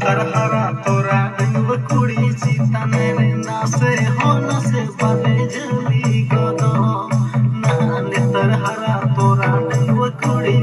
तरहरा तोरा गंव कुड़ी सीता मेरे नासे हो नसे बने जली गोदो नाने तरहरा तोरा गंव कुड़ी